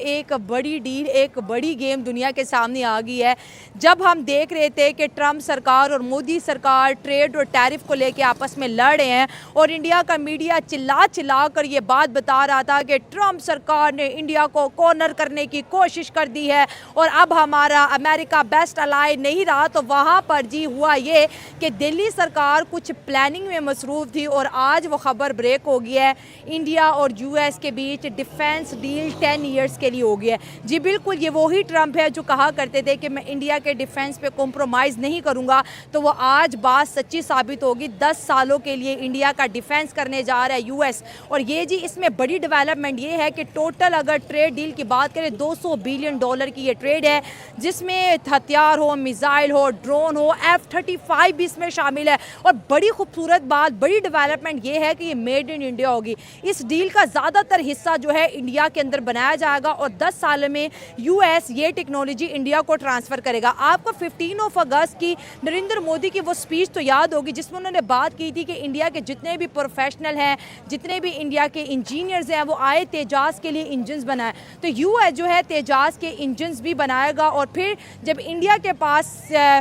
एक बड़ी डील, एक बड़ी गेम दुनिया के सामने आ गई है। जब हम देख रहे थे कि ट्रंप सरकार और मोदी सरकार ट्रेड और टैरिफ को लेकर आपस में लड़ रहे हैं और इंडिया का मीडिया चिल्ला चिल्ला कर ये बात बता रहा था कि ट्रंप सरकार ने इंडिया को कॉर्नर करने की कोशिश कर दी है और अब हमारा अमेरिका बेस्ट अलाय नहीं रहा, तो वहाँ पर जी हुआ ये कि दिल्ली सरकार कुछ प्लानिंग में मसरूफ़ थी और आज वो खबर ब्रेक हो गई है। इंडिया और यूएस के बीच डिफेंस डील 10 ईयर्स के लिए हो गया है। जी बिल्कुल, ये वही ट्रंप है जो कहा करते थे कि मैं इंडिया के डिफेंस पे कॉम्प्रोमाइज़ नहीं करूंगा, तो वो आज बात सच्ची साबित होगी। 10 सालों के लिए इंडिया का डिफेंस करने जा रहा है यूएस। और ये जी इसमें बड़ी डेवलपमेंट ये है कि टोटल अगर ट्रेड डील की बात करें $200 बिलियन की ये ट्रेड है, जिसमें हथियार हो, मिसाइल हो, ड्रोन हो, F-35 भी इसमें शामिल है। और बड़ी खूबसूरत बात, बड़ी डेवलपमेंट ये है कि ये मेड इन इंडिया होगी। इस डील का ज़्यादातर हिस्सा जो है इंडिया के अंदर बनाया जाएगा और 10 साल में यूएस ये टेक्नोलॉजी इंडिया को ट्रांसफ़र करेगा। आपको 15 अगस्त की नरेंद्र मोदी की वो स्पीच तो याद होगी जिसमें उन्होंने बात की थी कि इंडिया के जितने भी प्रोफेशनल हैं, जितने भी इंडिया के इंजीनियर्स हैं, वो आए तेजाज के लिए इंजन्स बनाए। तो यूएस जो है तेजाज के इंजन्स भी बनाएगा और फिर जब इंडिया के पास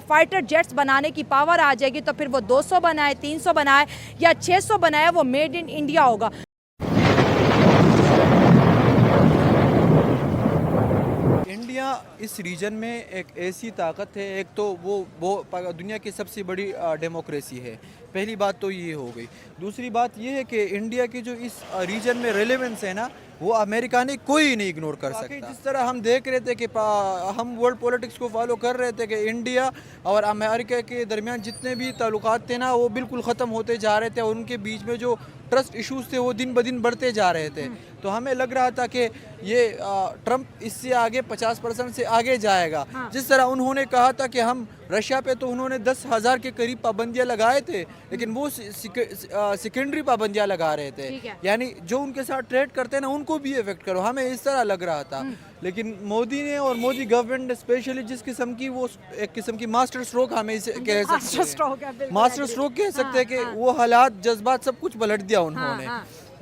फाइटर जेट्स बनाने की पावर आ जाएगी तो फिर वो 200 बनाए, 300 बनाए या 600 बनाए, वो मेड इन इंडिया होगा। इंडिया इस रीजन में एक ऐसी ताकत है, एक तो वो दुनिया की सबसे बड़ी डेमोक्रेसी है। पहली बात तो ये हो गई। दूसरी बात ये है कि इंडिया की जो इस रीजन में रेलेवेंस है ना, वो अमेरिका ने कोई नहीं इग्नोर कर सकता। जिस तरह हम देख रहे थे कि हम वर्ल्ड पॉलिटिक्स को फॉलो कर रहे थे कि इंडिया और अमेरिका के दरमियान जितने भी ताल्लुकात थे ना, वो बिल्कुल ख़त्म होते जा रहे थे और उनके बीच में जो ट्रस्ट इश्यूज थे वो दिन ब दिन बढ़ते जा रहे थे। तो हमें लग रहा था कि ये ट्रंप इससे आगे 50% से आगे जाएगा। हाँ। जिस तरह उन्होंने कहा था कि हम रशिया पे तो उन्होंने 10,000 के करीब पाबंदियां लगाए थे, लेकिन वो सेकेंडरी पाबंदियां लगा रहे थे, यानी जो उनके साथ ट्रेड करते हैं ना उनको भी इफेक्ट करो, हमें इस तरह लग रहा था। लेकिन मोदी ने और मोदी गवर्नमेंट ने स्पेशली जिस किस्म की वो एक किस्म की मास्टर स्ट्रोक हमें इसे कह सकते हैं, मास्टर स्ट्रोक कह सकते हैं कि वो हालात जज्बात सब कुछ पलट दिया उन्होंने।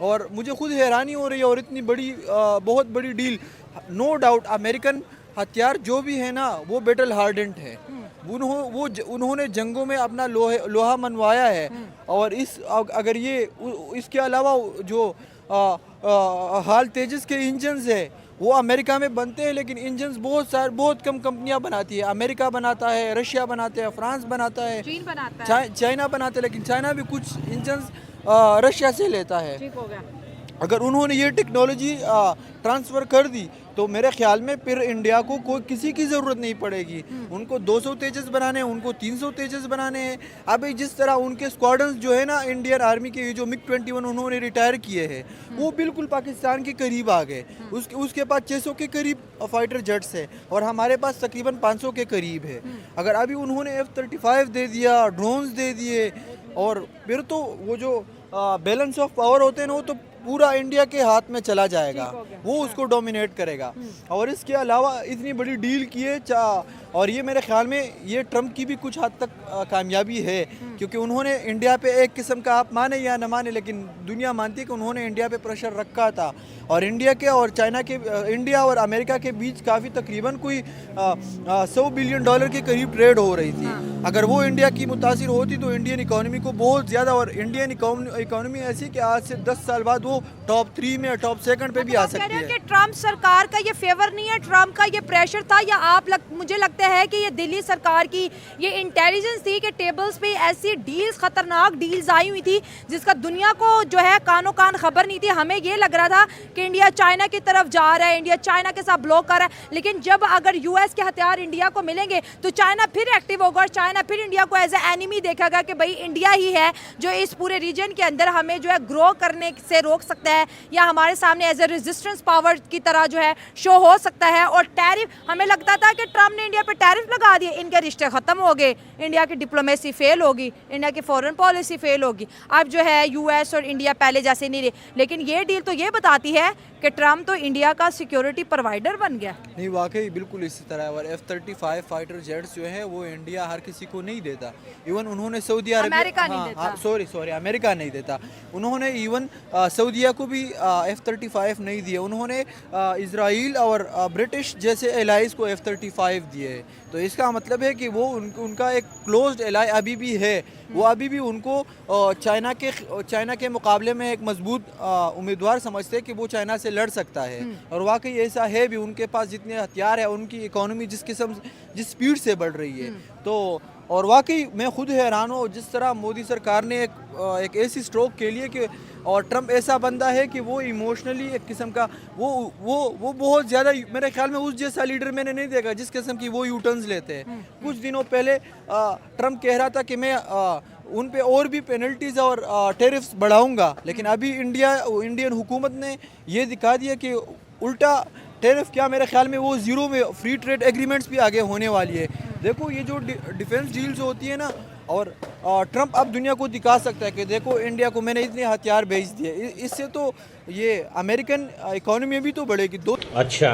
और मुझे खुद हैरानी हो रही है। और इतनी बड़ी बहुत बड़ी डील, नो डाउट अमेरिकन हथियार जो भी है ना वो बैटल हार्डेंड है। उन्होंने जंगों में अपना लोहा मनवाया है। और अगर ये इसके अलावा जो हाल तेजस के इंजन्स है वो अमेरिका में बनते हैं, लेकिन इंजन्स बहुत कम कंपनियां बनाती है। अमेरिका बनाता है, रशिया बनाते हैं, फ्रांस बनाता है, चीन बनाता है, चाइना बनाता है, लेकिन चाइना भी कुछ इंजन्स रशिया से लेता है। ठीक हो गया। अगर उन्होंने ये टेक्नोलॉजी ट्रांसफ़र कर दी तो मेरे ख्याल में फिर इंडिया को कोई किसी की ज़रूरत नहीं पड़ेगी। उनको 200 तेजस बनाने हैं, उनको 300 तेजस बनाने हैं। अभी जिस तरह उनके स्क्वाड्रंस जो है ना इंडियन आर्मी के, जो MiG-21 उन्होंने रिटायर किए हैं, वो बिल्कुल पाकिस्तान के करीब आ गए। उसके पास 600 के करीब फाइटर जेट्स है और हमारे पास तकरीबन 500 के करीब है। अगर अभी उन्होंने F-35 दे दिया, ड्रोन्स दे दिए, और फिर तो वो जो बैलेंस ऑफ पावर होते हैं ना वो तो पूरा इंडिया के हाथ में चला जाएगा, वो उसको डोमिनेट करेगा। और इसके अलावा इतनी बड़ी डील की है और ये मेरे ख्याल में ये ट्रंप की भी कुछ हद तक कामयाबी है, क्योंकि उन्होंने इंडिया पे एक किस्म का, आप माने या न माने, लेकिन दुनिया मानती है कि उन्होंने इंडिया पे प्रेशर रखा था। और इंडिया के और चाइना के, इंडिया और अमेरिका के बीच काफ़ी तकरीबन कोई $100 बिलियन के करीब ट्रेड हो रही थी। अगर वो इंडिया की मुतासिर होती तो इंडियन इकोनॉमी को बहुत ज़्यादा, और इंडियन इकोनॉमी ऐसी कि आज से 10 साल बाद वो टॉप 3 में, टॉप 2 पे भी आ सकती है। कि ट्रंप सरकार का ये फेवर नहीं है, ट्रंप का ये प्रेशर था, या मुझे लगता है कि ये दिल्ली सरकार की ये इंटेलिजेंस थी कि टेबल्स पे ऐसी डील्स, खतरनाक डील्स आई हुई थी जिसका दुनिया को जो है कानो कान खबर नहीं थी। हमें ये लग रहा था कि इंडिया चाइना की तरफ जा रहा है, इंडिया चाइना के साथ ब्लॉक कर रहा है, लेकिन जब अगर यूएस के हथियार इंडिया को मिलेंगे तो चाइना फिर एक्टिव होगा और चाइना फिर इंडिया को एज ए एनिमी देखेगा कि भाई इंडिया ही है जो इस पूरे रीजन के अंदर हमें जो है ग्रो करने से रोक सकता है या हमारे सामने एज ए रेजिस्टेंस पावर की तरह जो है शो हो सकता है। और टैरिफ, हमें लगता था कि ट्रंप ने इंडिया पर टैरिफ लगा दिए, इनके रिश्ते खत्म हो गए, इंडिया की डिप्लोमेसी फेल होगी, इंडिया की फॉरेन पॉलिसी फेल होगी। अब जो है यूएस और इंडिया पहले जैसे नहीं रहे। लेकिन ये डील तो ये बताती है कि ट्रंप तो इंडिया का सिक्योरिटी प्रोवाइडर बन गया। नहीं, वाकई बिल्कुल इसी तरह है। और F-35 फाइटर जेट्स जो है वो इंडिया हर किसी किसी को नहीं देता। इवन उन्होंने सऊदी अमेरिका नहीं देता। सॉरी अमेरिका नहीं देता। उन्होंने इवन सऊदीया को भी F-35 नहीं दिए। उन्होंने इजराइल और ब्रिटिश जैसे एलाइज को F-35 दिए। तो इसका मतलब है कि वो उनका एक क्लोज्ड एलाई अभी भी है। वो अभी भी उनको चाइना के मुकाबले में एक मजबूत उम्मीदवार समझते हैं कि वो चाइना से लड़ सकता है। और वाकई ऐसा है भी। उनके पास जितने हथियार है, उनकी इकोनॉमी जिस स्पीड से बढ़ रही है, तो और वाकई मैं खुद हैरान हूँ जिस तरह मोदी सरकार ने एक ऐसी स्ट्रोक के लिए कि और ट्रम्प ऐसा बंदा है कि वो इमोशनली एक किस्म का वो बहुत ज़्यादा, मेरे ख्याल में उस जैसा लीडर मैंने नहीं देखा जिस किस्म की वो यूटर्न्स लेते हैं। कुछ दिनों पहले ट्रम्प कह रहा था कि मैं उन पे और भी पेनल्टीज और टैरिफ्स बढ़ाऊंगा, लेकिन अभी इंडियन हुकूमत ने ये दिखा दिया कि उल्टा टैरिफ क्या, मेरे ख्याल में वो ज़ीरो में फ्री ट्रेड एग्रीमेंट्स भी आगे होने वाली है। देखो ये जो डिफेंस डील्स होती है ना, और ट्रम्प अब दुनिया को दिखा सकता है कि देखो इंडिया को मैंने इतने हथियार भेज दिए। इससे तो ये अमेरिकन इकोनॉमी भी तो बढ़ेगी। अच्छा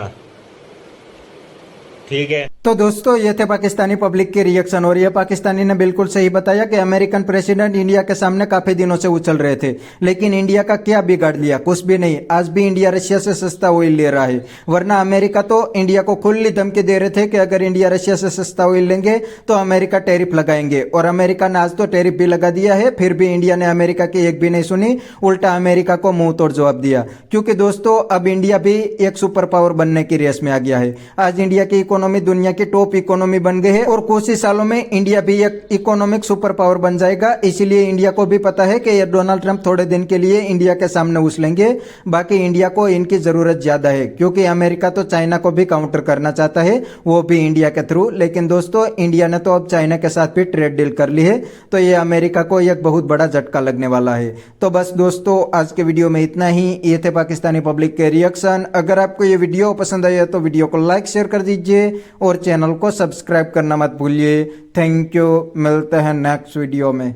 ठीक है। तो दोस्तों ये थे पाकिस्तानी पब्लिक के रिएक्शन, और ये पाकिस्तानी ने बिल्कुल सही बताया कि अमेरिकन प्रेसिडेंट इंडिया के सामने काफी दिनों से उछल रहे थे, लेकिन इंडिया का क्या बिगाड़ लिया? कुछ भी नहीं। आज भी इंडिया रशिया से सस्ता ऑयल ले रहा है, वरना अमेरिका तो इंडिया को खुली धमकी दे रहे थे कि अगर इंडिया रशिया से सस्ता ऑयल लेंगे तो अमेरिका टैरिफ लगाएंगे, और अमेरिका ने आज तो टैरिफ भी लगा दिया है। फिर भी इंडिया ने अमेरिका की एक भी नहीं सुनी, उल्टा अमेरिका को मुंह तोड़ जवाब दिया। क्योंकि दोस्तों अब इंडिया भी एक सुपर पावर बनने की रेस में आ गया है। आज इंडिया की इकोनॉमी दुनिया की टॉप इकोनॉमी बन गई है, और कुछ ही सालों में इंडिया भी एक इकोनॉमिक सुपर पावर बन जाएगा। इसीलिए इंडिया को भी पता है कि ये डोनाल्ड ट्रंप थोड़े दिन के लिए इंडिया के सामने उछलेंगे। बाकी इंडिया को इनकी जरूरत ज्यादा है, क्योंकि अमेरिका तो चाइना को भी काउंटर करना चाहता है, वो भी इंडिया के थ्रू। लेकिन दोस्तों इंडिया ने तो अब चाइना के साथ भी ट्रेड डील कर ली है, तो ये अमेरिका को एक बहुत बड़ा झटका लगने वाला है। तो बस दोस्तों आज के वीडियो में इतना ही। ये थे पाकिस्तानी पब्लिक के रिएक्शन। अगर आपको ये वीडियो पसंद आया तो वीडियो को लाइक शेयर कर दीजिए, और चैनल को सब्सक्राइब करना मत भूलिए। Thank you. मिलते हैं नेक्स्ट वीडियो में।